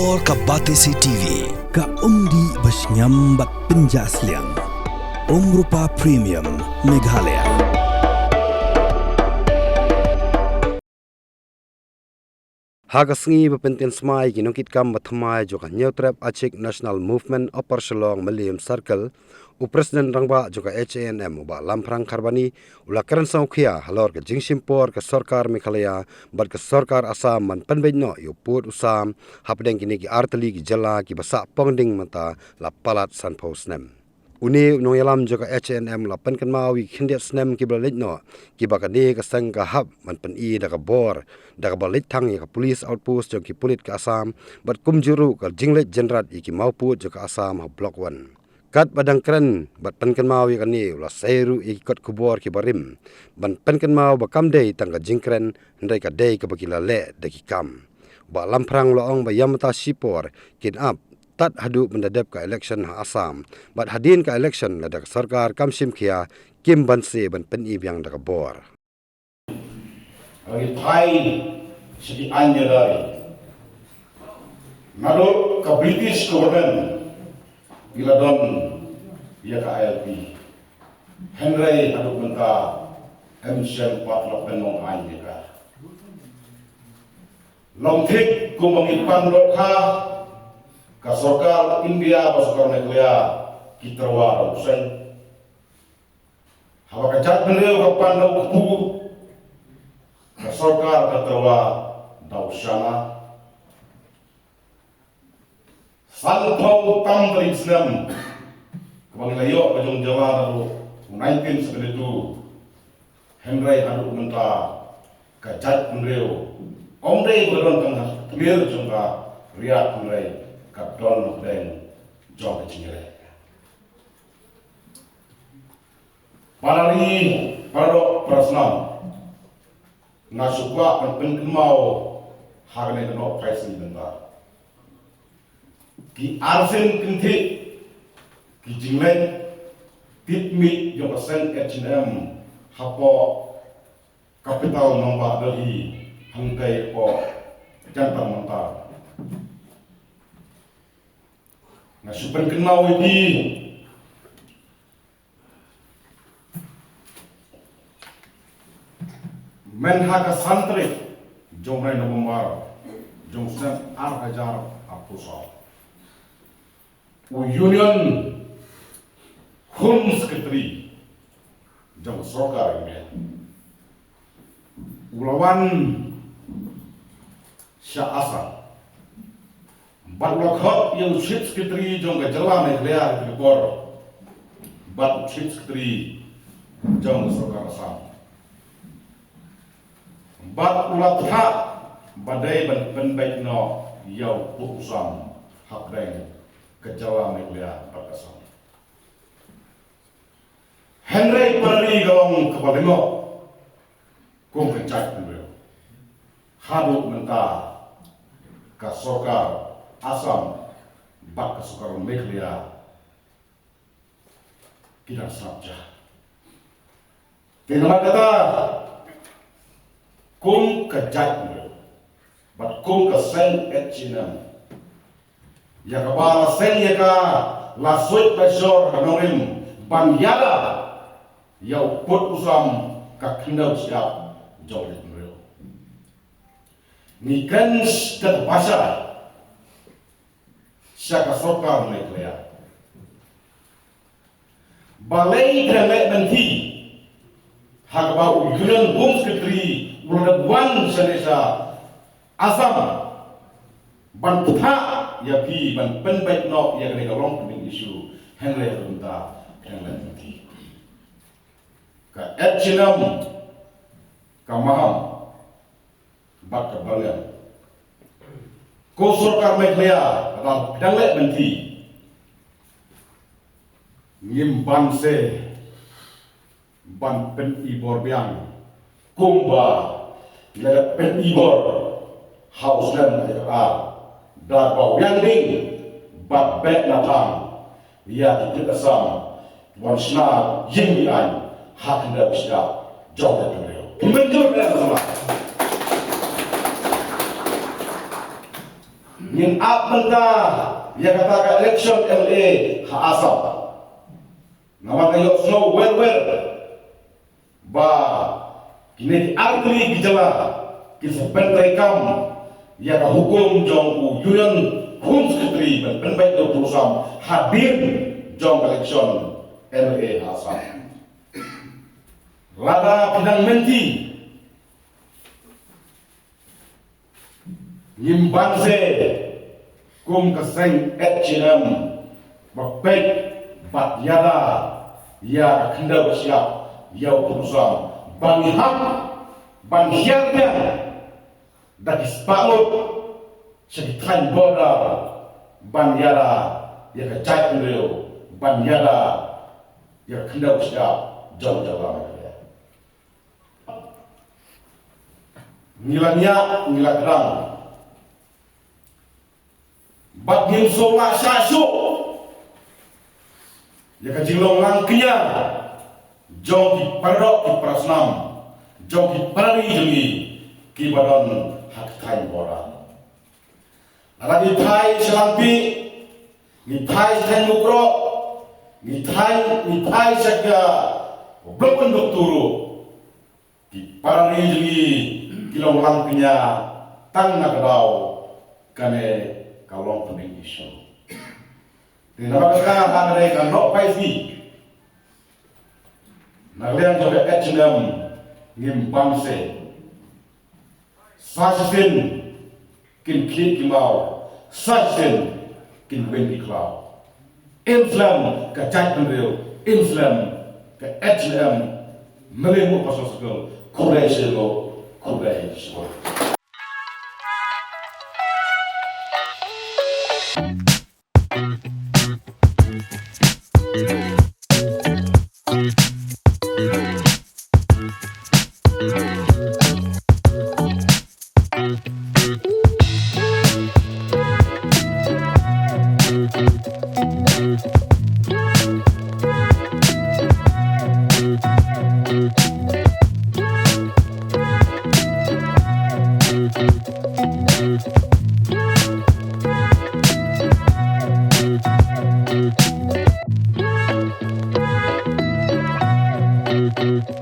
Kubor ka Batesi TV. Ka undi basnyambak penjaslian. Rupa Premium Meghalaya. Hagasngi bepenten smai ginongkit kam bathmai joka Neutrap Achik National Movement Upper Shillong Milliam Circle Presiden rangba joka HANM uba lamprang kharbani ula karan saukhia halor ke jingsimpor ke sarkar Meghalaya bat ke sarkar Assam man panbeno yo put usam hapdeng kini ki artali ki jala ki basa pongding mata la palat sanpho snem uni noyalam joka HANM la pan kan mawi khindet snem ki baletno ki bakani ka sang ka hab man pan I daga bor daga balit thang ya ka police outpost joka ki pulit ka Assam bat kumjuru ka jinglet jenrat ki maupu joka Assam ha block 1 kat badang keren bat penken mau ya kani ulah seru ikut kubor ki barim ban penken mau bakam dei tangga jingkren ndai ka dei ka bakila le deki kam ba lamprang loong ba yamata sipor kin up tat hadu mendadap ka election ha Assam bat hadin ka election ladak sarkar kamsim khia kim banse ban pen I biang daga bor agi thai sidi anya dari nado ka British government bila don ia ka ILP Henry aduk menta MCM patlok penong anya ka long thik kumangipan lokha ka sarkar India ba sarkar Meghalaya kitrawa usen hawa kacat beliau ka pandau kupu ka sarkar katrawa dausana Salpau tam dari Islam kebangin layo pajong Jawa lalu 1972 Henry aduk menta kajat menreo omre beron tengah clear jongka riak Henry kadon dan jong kecingere parali parok personal nasukwa penken mau hagne keno presi bentar ki arsen kinti ki jinglen titmi yung asen H&M hapo kapital nomba dari hangkai po jantang mantar na super kenau ini menhaka santri jomrai nomor jomsen 8,000 apusal Union Home Secretary jam sarkar ini ulawan Shah Assam bat lokhat yang Chief Secretary jam gajala Meghalaya di bor bat Chief Secretary jam sarkar Assam bat ulatha badai ban baik no yau pusam hak deng kejawa Meghalaya Pakistan. Henry Parari galong kebalimo kung kencak beliau. Hadu menta ke sarkar Assam bak ke sarkar Meghalaya kita sabja. Tinama kata kung kencak beliau. Bat kung keseng H&M ya kabala sen ya ka lasut besor kanorim banjala ya put usam ka kindau siap jauh dari ni kan stat bahasa siapa sarkar Meghalaya balai kremek nanti hakbau Union Home Secretary Ulawan Sanesa Assam bantha ya pi ban pen baik no ya kena long pending isu Henry Runta Henry nanti ka H&M ka maham bak ka balian ko sarkar Meghalaya atau danglet nanti ngimban se ban pen ibor biang kumba le pen ibor house dan ka dah bau yang ding bat bet natang ia tidak sama wansna ying an hak hendak bisa jauh dari beliau menjur dan sama Ngin up benda ya kata election LA ha asap. Nama kayo snow well ba kini artri gejala kisah penterekam ya ka hukum jong union home secretary ben baik do perusahaan hadir jong election LA asap. Rada pinang menti Nyimbanse kum keseng HM bakpek bat yada ya kenda bersiap ya perusahaan bangham banghiarnya dari sepalut sekitar boda bangyada ya kecai beliau bangyada ya kenda bersiap jauh-jauh ya ngilanya ngilakrang bat ngim sola syasuk ya kajilong langknya jong ki parok ki prasnam jong ki parari jeli ki badon hak thai boran lagi thai selampi ni thai thai mukro ni thai sakya blokon dokturu ki parari jeli kilong langknya tang nakadau kane kalong pening isu. Tidak sekarang ada yang nak paisi. Nalian juga HM ngimbangse. Sasin kin kimau, sasin kin bendi klau. Islam kacai pendil, Islam ke HM melimu pasal sekal, kurai selo. Thank you.